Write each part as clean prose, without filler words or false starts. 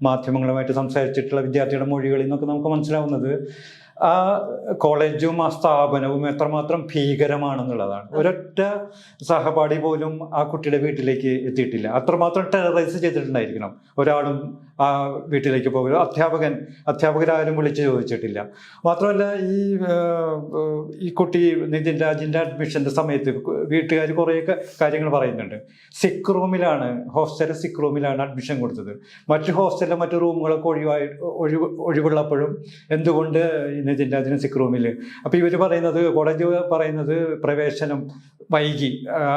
മാധ്യമങ്ങളുമായിട്ട് സംസാരിച്ചിട്ടുള്ള വിദ്യാർത്ഥിയുടെ മൊഴികളിൽ നിന്നൊക്കെ നമുക്ക് മനസ്സിലാവുന്നത് ആ കോളേജും ആ സ്ഥാപനവും എത്രമാത്രം ഭീകരമാണെന്നുള്ളതാണ്. ഒരൊറ്റ സഹപാഠി പോലും ആ കുട്ടിയുടെ വീട്ടിലേക്ക് എത്തിയിട്ടില്ല. അത്രമാത്രം ടെററൈസ് ചെയ്തിട്ടുണ്ടായിരിക്കണം. ഒരാളും ആ വീട്ടിലേക്ക് പോകുക. അധ്യാപകരാരും വിളിച്ച് ചോദിച്ചിട്ടില്ല. മാത്രമല്ല ഈ കുട്ടി നിതിൻ രാജിൻ്റെ അഡ്മിഷൻ്റെ സമയത്ത് വീട്ടുകാർ കുറേയൊക്കെ കാര്യങ്ങൾ പറയുന്നുണ്ട്. ഹോസ്റ്റലിലെ സിക്ക് റൂമിലാണ് അഡ്മിഷൻ കൊടുത്തത്. മറ്റു ഹോസ്റ്റലിലെ മറ്റു റൂമുകളൊക്കെ ഒഴിവുള്ളപ്പോഴും എന്തുകൊണ്ട് നിതിൻ രാജിന് സിക്ക് റൂമിൽ? അപ്പോൾ ഇവർ പറയുന്നത്, കോളേജ് പറയുന്നത് പ്രവേശനം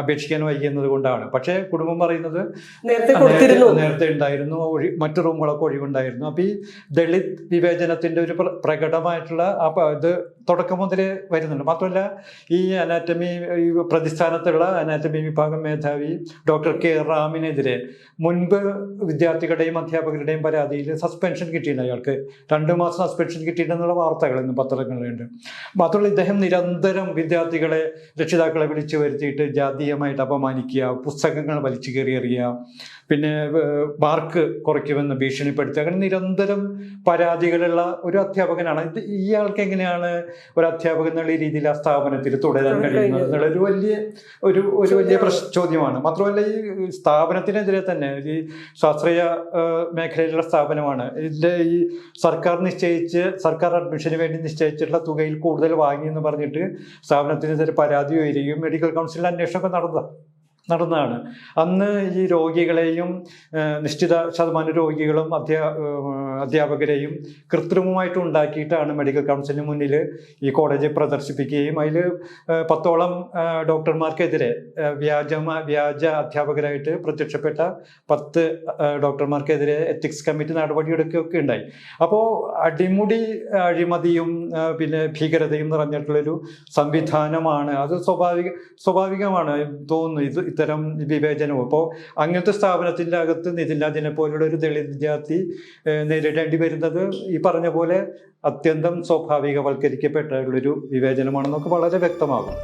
അപേക്ഷിക്കാൻ വൈകി എന്നതുകൊണ്ടാണ്. പക്ഷേ കുടുംബം പറയുന്നത് നേരത്തെ ഉണ്ടായിരുന്നു, മറ്റു റൂമുകളൊക്കെ ഒഴിവുണ്ടായിരുന്നു. അപ്പോൾ ഈ ദളിത് വിവേചനത്തിൻ്റെ ഒരു പ്രകടമായിട്ടുള്ള ഇത് തുടക്കം മുതലേ വരുന്നുണ്ട്. മാത്രമല്ല ഈ പ്രതിസ്ഥാനത്തുള്ള അനാറ്റമി വിഭാഗം മേധാവി ഡോക്ടർ കെ റാമിനെതിരെ മുൻപ് വിദ്യാർത്ഥികളുടെയും അധ്യാപകരുടെയും പരാതിയിൽ സസ്പെൻഷൻ കിട്ടിയിട്ടുണ്ട്. അയാൾക്ക് 2 മാസം സസ്പെൻഷൻ കിട്ടിയിട്ടുണ്ടെന്നുള്ള വാർത്തകൾ ഇന്ന് പത്രങ്ങളിലുണ്ട്. മാത്രമല്ല ഇദ്ദേഹം നിരന്തരം വിദ്യാർത്ഥികളെ, രക്ഷിതാക്കളെ വിളിച്ചു വരുത്തിയിട്ട് ജാതീയമായിട്ട് അപമാനിക്കുക, പുസ്തകങ്ങൾ വലിച്ചു കയറിയെറിയുക, പിന്നെ മാർക്ക് കുറയ്ക്കുമെന്ന് ഭീഷണിപ്പെടുത്തുക, അങ്ങനെ നിരന്തരം പരാതികളുള്ള ഒരു അധ്യാപകനാണ്. ഇയാൾക്ക് എങ്ങനെയാണ് ഒരു അധ്യാപകൻ എന്നുള്ള രീതിയിൽ ആ സ്ഥാപനത്തിൽ തുടരാൻ കഴിയുന്നത് എന്നുള്ള ഒരു വലിയ ചോദ്യമാണ്. മാത്രമല്ല ഈ സ്ഥാപനത്തിനെതിരെ തന്നെ, ഈ ശാസ്ത്രീയ മേഖലയിലുള്ള സ്ഥാപനമാണ്, ഇതിൻ്റെ ഈ സർക്കാർ അഡ്മിഷന് വേണ്ടി നിശ്ചയിച്ചിട്ടുള്ള തുകയിൽ കൂടുതൽ വാങ്ങിയെന്ന് പറഞ്ഞിട്ട് സ്ഥാപനത്തിനെതിരെ പരാതി ഉയരുകയും മെഡിക്കൽ കൗൺസിലിൽ അന്വേഷണമൊക്കെ നടന്നതാണ്. അന്ന് ഈ രോഗികളെയും നിശ്ചിത ശതമാനം രോഗികളും അധ്യാപകരെയും കൃത്രിമമായിട്ട് ഉണ്ടാക്കിയിട്ടാണ് മെഡിക്കൽ കൗൺസിലിന് മുന്നിൽ ഈ കോളേജ് പ്രദർശിപ്പിക്കുകയും അതിൽ 10ഓളം ഡോക്ടർമാർക്കെതിരെ വ്യാജ അധ്യാപകരായിട്ട് പ്രത്യക്ഷപ്പെട്ട 10 ഡോക്ടർമാർക്കെതിരെ എത്തിക്സ് കമ്മിറ്റി നടപടിയെടുക്കുകയൊക്കെ ഉണ്ടായി. അപ്പോൾ അടിമുടി അഴിമതിയും പിന്നെ ഭീകരതയും നിറഞ്ഞിട്ടുള്ളൊരു സംവിധാനമാണ്. അത് സ്വാഭാവികമാണ് തോന്നുന്നു ഇത്തരം വിവേചനവും. അപ്പോൾ അങ്ങനത്തെ സ്ഥാപനത്തിൻ്റെ അകത്ത് നിതിൻ രാജിനെ പോലുള്ള ഒരു ദളിത് വിദ്യാർത്ഥി നേരിടേണ്ടി വരുന്നത് ഈ പറഞ്ഞ പോലെ അത്യന്തം സ്വാഭാവികവൽക്കരിക്കപ്പെട്ടുള്ളൊരു വിവേചനമാണെന്നൊക്കെ വളരെ വ്യക്തമാകും.